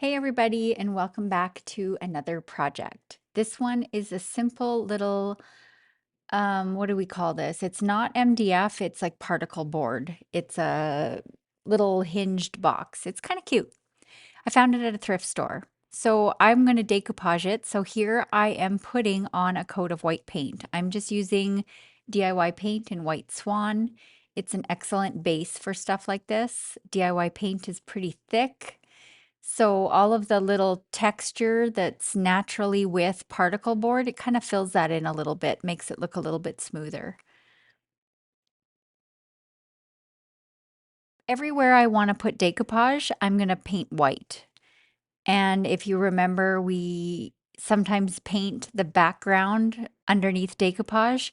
Hey everybody, and welcome back to another project. This one is a simple little, what do we call this? It's not MDF, it's like particle board. It's a little hinged box. It's kind of cute. I found it at a thrift store. So I'm going to decoupage it. So here I am putting on a coat of white paint. I'm just using DIY paint in White Swan. It's an excellent base for stuff like this. DIY paint is pretty thick. So all of the little texture that's naturally with particle board, it kind of fills that in a little bit, makes it look a little bit smoother. Everywhere I want to put decoupage, I'm going to paint white. And if you remember, we sometimes paint the background underneath decoupage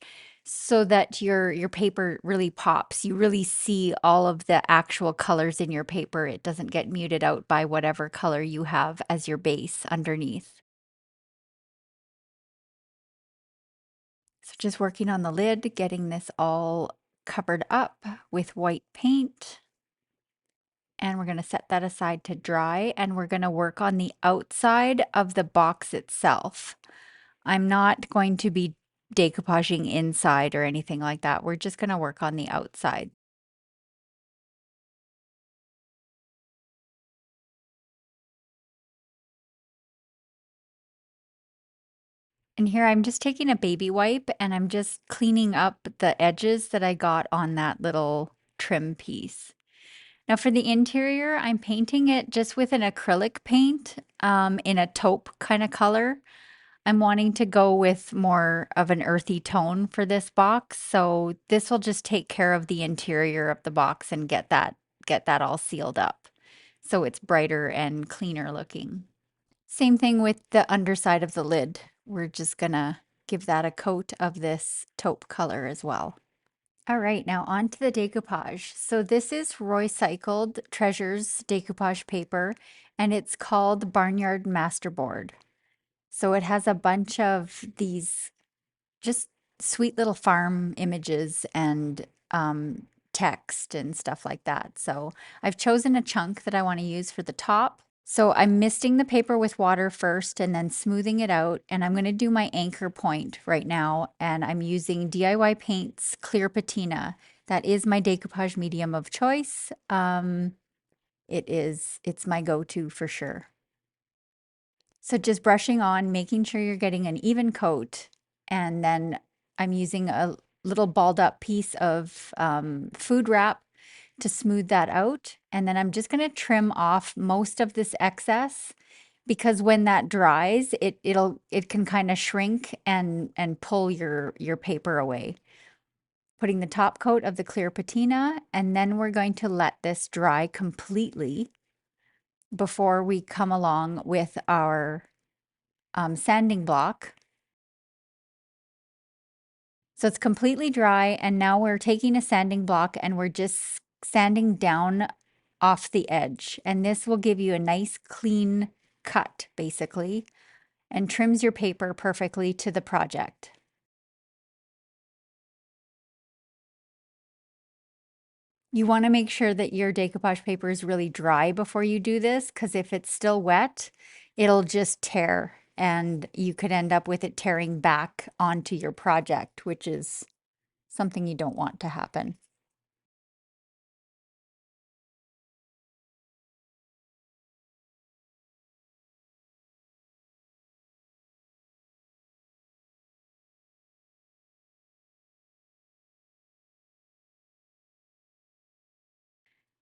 so that your paper really pops. You really see all of the actual colors in your paper. It doesn't get muted out by whatever color you have as your base underneath. So just working on the lid, getting this all covered up with white paint. And we're going to set that aside to dry, and we're going to work on the outside of the box itself. I'm not going to be decoupaging inside or anything like that. We're just going to work on the outside. And here I'm just taking a baby wipe and I'm just cleaning up the edges that I got on that little trim piece. Now for the interior, I'm painting it just with an acrylic paint in a taupe kind of color. I'm wanting to go with more of an earthy tone for this box, so this will just take care of the interior of the box and get that all sealed up. So it's brighter and cleaner looking. Same thing with the underside of the lid. We're just gonna give that a coat of this taupe color as well. All right, now on to the decoupage. So this is Roycycled Treasures decoupage paper, and it's called Barnyard Masterboard. So it has a bunch of these just sweet little farm images and text and stuff like that. So I've chosen a chunk that I want to use for the top. So I'm misting the paper with water first and then smoothing it out. And I'm going to do my anchor point right now. And I'm using DIY Paints Clear Patina. That is my decoupage medium of choice. It's my go-to for sure. So just brushing on, making sure you're getting an even coat. And then I'm using a little balled up piece of food wrap to smooth that out. And then I'm just going to trim off most of this excess because when that dries, it can kind of shrink and pull your paper away. Putting the top coat of the clear patina, and then we're going to let this dry completely before we come along with our sanding block. So it's completely dry, and now we're taking a sanding block and we're just sanding down off the edge. And this will give you a nice clean cut, basically, and trims your paper perfectly to the project. You want to make sure that your decoupage paper is really dry before you do this, because if it's still wet, it'll just tear and you could end up with it tearing back onto your project, which is something you don't want to happen.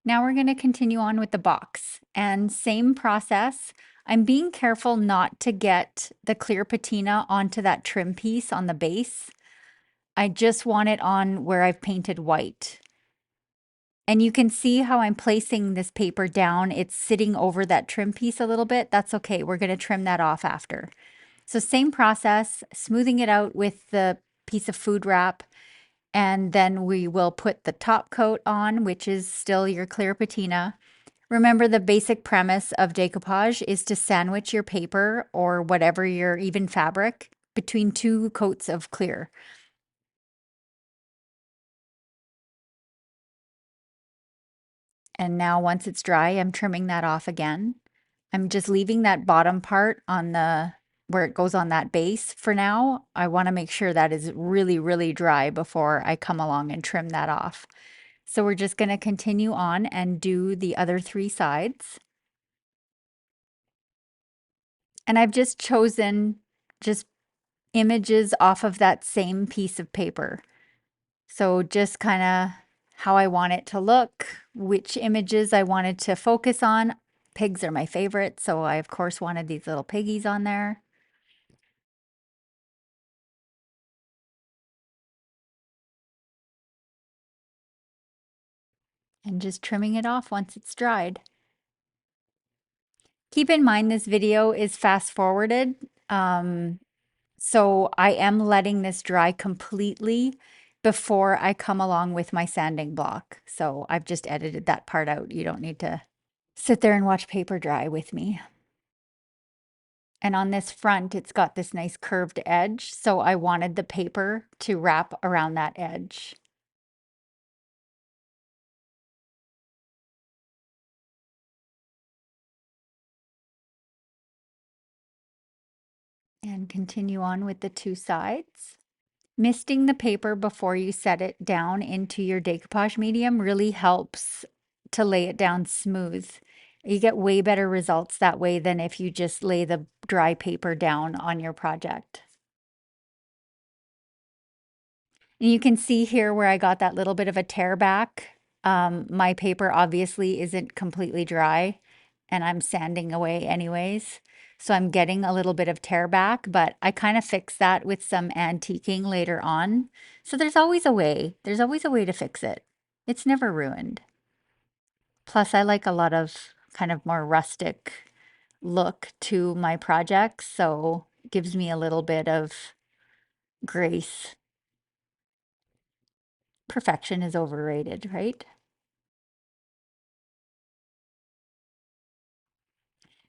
Now we're going to continue on with the box, and same process. I'm being careful not to get the clear patina onto that trim piece on the base. I just want it on where I've painted white. And you can see how I'm placing this paper down. It's sitting over that trim piece a little bit. That's okay. We're going to trim that off after. So same process, smoothing it out with the piece of food wrap. And then we will put the top coat on, which is still your clear patina. Remember, the basic premise of decoupage is to sandwich your paper or whatever your even fabric between two coats of clear. And now once it's dry, I'm trimming that off again. I'm just leaving that bottom part on the where it goes on that base for now. I want to make sure that is really, really dry before I come along and trim that off. So we're just going to continue on and do the other three sides. And I've just chosen just images off of that same piece of paper. So just kind of how I want it to look, which images I wanted to focus on. Pigs are my favorite, so I of course wanted these little piggies on there. And just trimming it off once it's dried. Keep in mind this video is fast forwarded, so I am letting this dry completely before I come along with my sanding block. So I've just edited that part out. You don't need to sit there and watch paper dry with me. And on this front, it's got this nice curved edge, so I wanted the paper to wrap around that edge. And continue on with the two sides. Misting the paper before you set it down into your decoupage medium really helps to lay it down smooth. You get way better results that way than if you just lay the dry paper down on your project. And you can see here where I got that little bit of a tear back. My paper obviously isn't completely dry and I'm sanding away anyways. So I'm getting a little bit of tear back, but I kind of fix that with some antiquing later on. So there's always a way. There's always a way to fix it. It's never ruined. Plus, I like a lot of kind of more rustic look to my projects, so it gives me a little bit of grace. Perfection is overrated, right?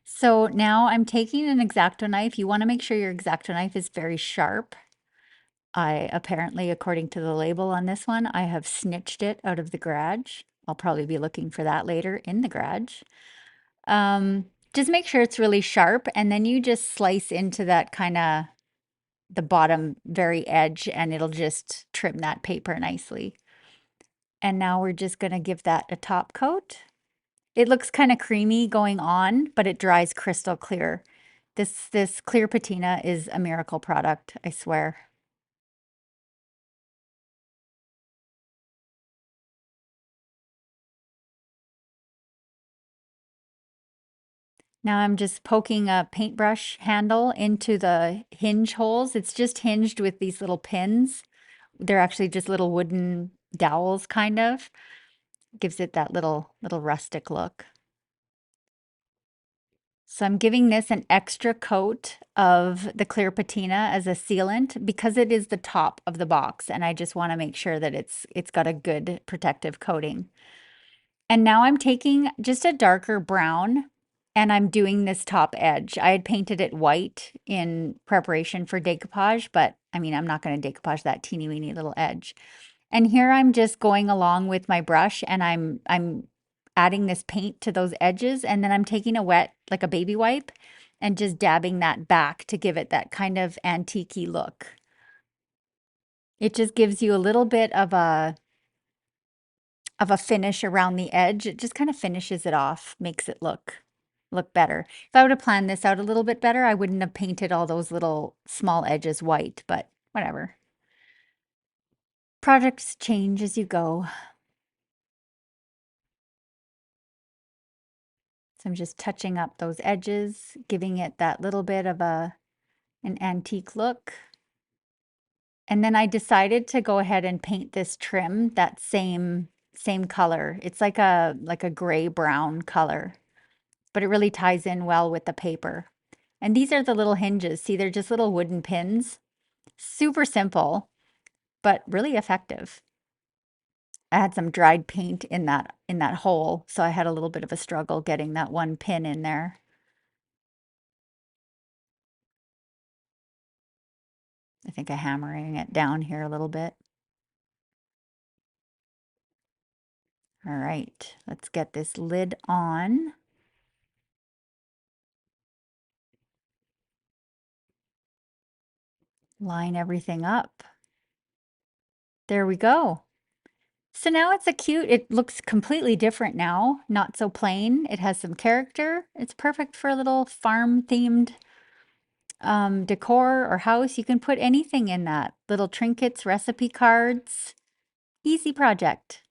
So now I'm taking an X-Acto knife. You want to make sure your X-Acto knife is very sharp. I apparently, according to the label on this one, I have snitched it out of the garage. I'll probably be looking for that later in the garage. Just make sure it's really sharp, and then you just slice into that kind of the bottom very edge, and it'll just trim that paper nicely. And now we're just going to give that a top coat. It looks kind of creamy going on, but it dries crystal clear. This clear patina is a miracle product, I swear. Now I'm just poking a paintbrush handle into the hinge holes. It's just hinged with these little pins. They're actually just little wooden dowels, kind of. Gives it that little rustic look. So I'm giving this an extra coat of the clear patina as a sealant because it is the top of the box, and I just want to make sure that it's got a good protective coating. And now I'm taking just a darker brown and I'm doing this top edge. I had painted it white in preparation for decoupage, but I mean, I'm not going to decoupage that teeny weeny little edge. And here I'm just going along with my brush and I'm adding this paint to those edges, and then I'm taking a wet, like a baby wipe, and just dabbing that back to give it that kind of antique-y look. It just gives you a little bit of a finish around the edge. It just kind of finishes it off, makes it look better. If I would have planned this out a little bit better, I wouldn't have painted all those little small edges white, but whatever. Projects change as you go. So I'm just touching up those edges, giving it that little bit of an antique look. And then I decided to go ahead and paint this trim that same color. It's like a gray brown color, but it really ties in well with the paper. And these are the little hinges. See, they're just little wooden pins. Super simple, but really effective. I had some dried paint in that hole, so I had a little bit of a struggle getting that one pin in there. I think I'm hammering it down here a little bit. All right, let's get this lid on. line everything up. There we go. So now it's it looks completely different now, not so plain. It has some character. It's perfect for a little farm themed decor or house. You can put anything in that. Little trinkets, recipe cards. Easy project.